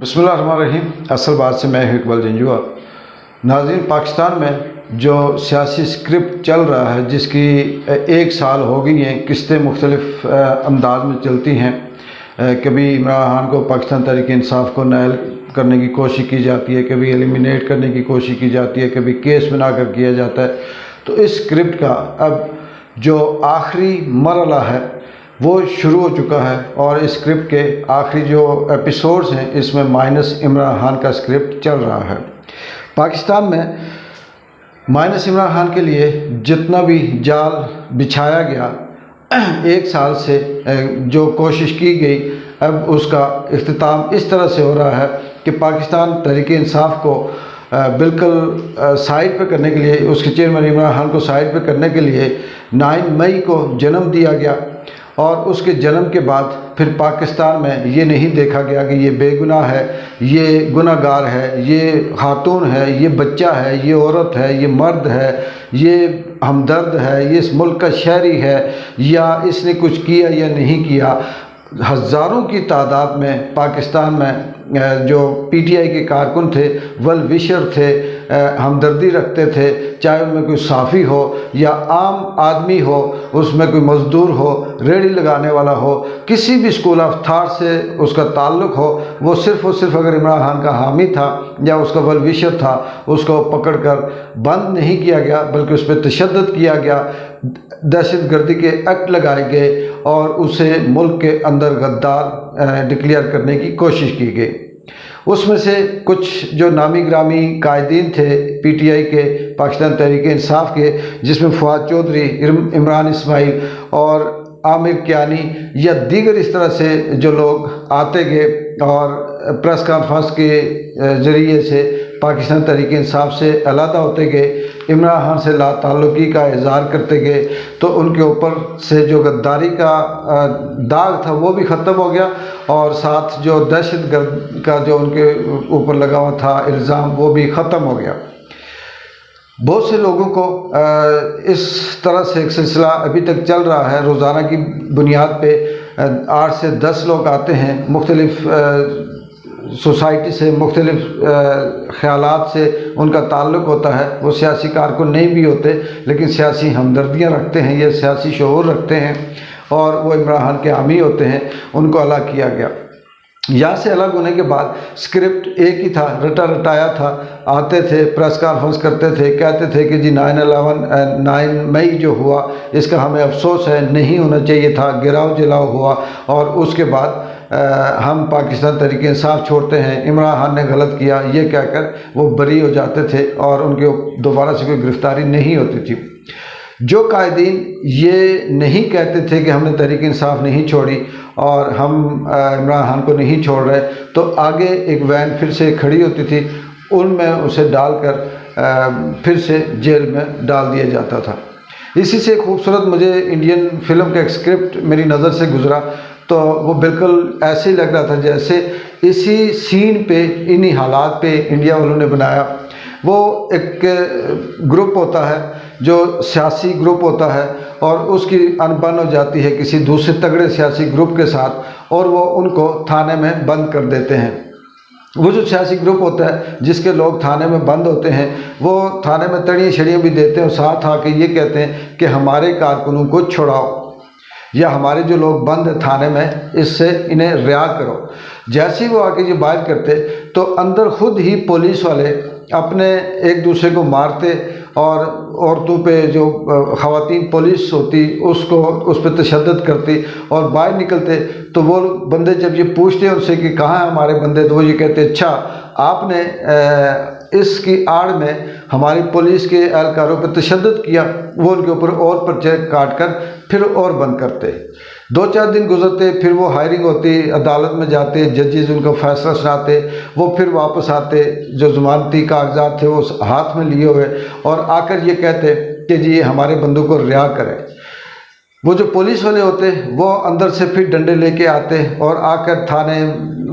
بسم اللہ الرحمن الرحیم۔ اصل بات سے میں اقبال جنجوعہ۔ ناظرین، پاکستان میں جو سیاسی اسکرپٹ چل رہا ہے، جس کی ایک سال ہو گئی ہیں، قسطیں مختلف انداز میں چلتی ہیں۔ کبھی عمران خان کو پاکستان تحریک انصاف کو نائل کرنے کی کوشش کی جاتی ہے، کبھی ایلیمینیٹ کرنے کی کوشش کی جاتی ہے، کبھی کیس بنا کر کیا جاتا ہے۔ تو اس اسکرپٹ کا اب جو آخری مرحلہ ہے وہ شروع ہو چکا ہے، اور اس اسکرپٹ کے آخری جو ایپیسوڈز ہیں اس میں مائنس عمران خان کا اسکرپٹ چل رہا ہے۔ پاکستان میں مائنس عمران خان کے لیے جتنا بھی جال بچھایا گیا ایک سال سے، جو کوشش کی گئی، اب اس کا اختتام اس طرح سے ہو رہا ہے کہ پاکستان تحریک انصاف کو بالکل سائڈ پہ کرنے کے لیے، اس کے چیئرمین عمران خان کو سائڈ پہ کرنے کے لیے 9 مئی کو جنم دیا گیا، اور اس کے جنم کے بعد پھر پاکستان میں یہ نہیں دیکھا گیا کہ یہ بے گناہ ہے، یہ گناہ گار ہے، یہ خاتون ہے، یہ بچہ ہے، یہ عورت ہے، یہ مرد ہے، یہ ہمدرد ہے، یہ اس ملک کا شہری ہے، یا اس نے کچھ کیا یا نہیں کیا۔ ہزاروں کی تعداد میں پاکستان میں جو پی ٹی آئی کے کارکن تھے، ویل وشر تھے، ہمدردی رکھتے تھے، چاہے ان میں کوئی صحافی ہو یا عام آدمی ہو، اس میں کوئی مزدور ہو، ریڑھی لگانے والا ہو، کسی بھی اسکول آف تھاٹ سے اس کا تعلق ہو، وہ صرف اور صرف اگر عمران خان کا حامی تھا یا اس کا ویل وشر تھا، اس کو پکڑ کر بند نہیں کیا گیا، بلکہ اس پہ تشدد کیا گیا، دہشت گردی کے ایکٹ لگائے گئے، اور اسے ملک کے اندر غدار ڈکلیئر کرنے کی کوشش کی گئی۔ اس میں سے کچھ جو نامی گرامی قائدین تھے پی ٹی آئی کے، پاکستان تحریک انصاف کے، جس میں فواد چودھری، عمران اسماعیل اور عامر کیانی یا دیگر اس طرح سے جو لوگ آتے گئے اور پریس کانفرنس کے ذریعے سے پاکستان تحریک انصاف سے علیحدہ ہوتے گئے، عمران خان سے لا تعلقی کا اظہار کرتے گئے، تو ان کے اوپر سے جو غداری کا داغ تھا وہ بھی ختم ہو گیا، اور ساتھ جو دہشت گرد کا جو ان کے اوپر لگا ہوا تھا الزام، وہ بھی ختم ہو گیا۔ بہت سے لوگوں کو اس طرح سے ایک سلسلہ ابھی تک چل رہا ہے، روزانہ کی بنیاد پہ 8 سے 10 لوگ آتے ہیں، مختلف سوسائٹی سے، مختلف خیالات سے ان کا تعلق ہوتا ہے، وہ سیاسی کارکن نہیں بھی ہوتے، لیکن سیاسی ہمدردیاں رکھتے ہیں یا سیاسی شعور رکھتے ہیں، اور وہ عمران خان کے حامی ہوتے ہیں۔ ان کو الگ کیا گیا۔ یہاں سے الگ ہونے کے بعد اسکرپٹ ایک ہی تھا، رٹا رٹایا تھا، آتے تھے، پریس کانفرنس کرتے تھے، کہتے تھے کہ جی 9 مئی جو ہوا اس کا ہمیں افسوس ہے، نہیں ہونا چاہیے تھا، گراؤ جلاؤ ہوا، اور اس کے بعد ہم پاکستان تحریک انصاف چھوڑتے ہیں، عمران خان نے غلط کیا، یہ کہہ کر وہ بری ہو جاتے تھے، اور ان کے دوبارہ سے کوئی گرفتاری نہیں ہوتی تھی۔ جو قائدین یہ نہیں کہتے تھے کہ ہم نے تحریک انصاف نہیں چھوڑی اور ہم عمران خان کو نہیں چھوڑ رہے، تو آگے ایک وین پھر سے کھڑی ہوتی تھی، ان میں اسے ڈال کر پھر سے جیل میں ڈال دیا جاتا تھا۔ اسی سے خوبصورت مجھے انڈین فلم کا ایک اسکرپٹ میری نظر سے گزرا، تو وہ بالکل ایسے ہی لگ رہا تھا جیسے اسی سین پہ، انہی حالات پہ انڈیا والوں نے بنایا۔ وہ ایک گروپ ہوتا ہے جو سیاسی گروپ ہوتا ہے، اور اس کی انبن ہو جاتی ہے کسی دوسرے تگڑے سیاسی گروپ کے ساتھ، اور وہ ان کو تھانے میں بند کر دیتے ہیں۔ وہ جو سیاسی گروپ ہوتا ہے جس کے لوگ تھانے میں بند ہوتے ہیں، وہ تھانے میں تڑیاں چھڑیاں بھی دیتے ہیں، اور ساتھ آ کے یہ کہتے ہیں کہ ہمارے کارکنوں کو چھڑاؤ، یا ہمارے جو لوگ بند ہیں تھانے میں، اس سے انہیں رہا کرو۔ جیسے ہی وہ آ کے یہ بات کرتے تو اندر خود ہی پولیس والے اپنے ایک دوسرے کو مارتے، اور عورتوں پہ جو خواتین پولیس ہوتی اس پہ تشدد کرتی، اور باہر نکلتے تو وہ بندے جب یہ پوچھتے ان سے کہ کہاں ہیں ہمارے بندے، تو وہ یہ کہتے اچھا آپ نے اس کی آڑ میں ہماری پولیس کے اہلکاروں پہ تشدد کیا۔ وہ ان کے اوپر اور پرچے کاٹ کر پھر اور بند کرتے۔ 2-4 دن گزرتے، پھر وہ ہائرنگ ہوتی، عدالت میں جاتے، ججز ان کو فیصلہ سناتے، وہ پھر واپس آتے، جو ضمانتی کاغذات تھے وہ ہاتھ میں لیے ہوئے، اور آ کر یہ کہتے کہ جی ہمارے بندوں کو رہا کریں۔ وہ جو پولیس والے ہوتے وہ اندر سے پھر ڈنڈے لے کے آتے، اور آ کر تھانے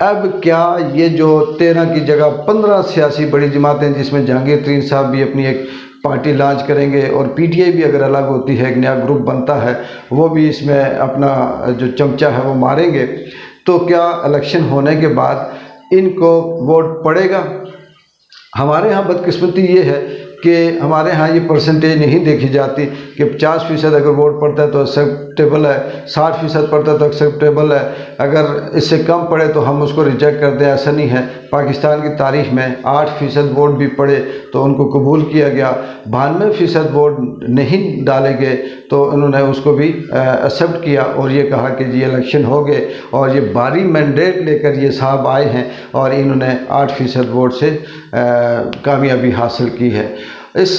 اب کیا یہ جو 13 کی جگہ 15 سیاسی بڑی جماعتیں، جس میں جہانگیر ترین صاحب بھی اپنی ایک پارٹی لانچ کریں گے اور پی ٹی آئی بھی اگر الگ ہوتی ہے، ایک نیا گروپ بنتا ہے، وہ بھی اس میں اپنا جو چمچہ ہے وہ ماریں گے، تو کیا الیکشن ہونے کے بعد ان کو ووٹ پڑے گا؟ ہمارے ہاں بدقسمتی یہ ہے کہ ہمارے ہاں یہ پرسنٹیج نہیں دیکھی جاتی کہ 50% اگر ووٹ پڑتا ہے تو ایکسیپٹیبل ہے، 60% پڑتا ہے تو ایکسیپٹیبل ہے، اگر اس سے کم پڑے تو ہم اس کو ریجیکٹ کرتے ہیں۔ ایسا نہیں ہے، پاکستان کی تاریخ میں 8% ووٹ بھی پڑے تو ان کو قبول کیا گیا، 92% ووٹ نہیں ڈالے گئے تو انہوں نے اس کو بھی ایکسیپٹ کیا اور یہ کہا کہ جی الیکشن ہو گئے، اور یہ بھاری مینڈیٹ لے کر یہ صاحب آئے ہیں اور انہوں نے 8% ووٹ سے کامیابی حاصل کی ہے۔ اس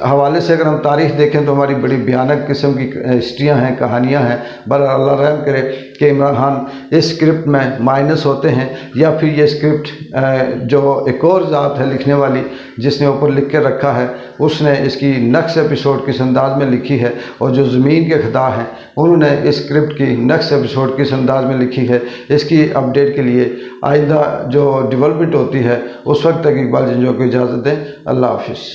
حوالے سے اگر ہم تاریخ دیکھیں تو ہماری بڑی بھیانک قسم کی ہسٹریاں ہیں، کہانیاں ہیں۔ بہرحال اللہ رحم کرے کہ عمران خان اس اسکرپٹ میں مائنس ہوتے ہیں، یا پھر یہ اسکرپٹ جو ایک اور ذات ہے لکھنے والی جس نے اوپر لکھ کے رکھا ہے، اس نے اس کی نیکسٹ ایپیسوڈ کس انداز میں لکھی ہے، اور جو زمین کے خدا ہیں انہوں نے اس اسکرپٹ کی نیکسٹ ایپیسوڈ کس انداز میں لکھی ہے۔ اس کی اپڈیٹ کے لیے آئندہ جو ڈیولپمنٹ ہوتی ہے اس وقت تک اقبال جنجوع کو اجازت دیں۔ اللہ حافظ۔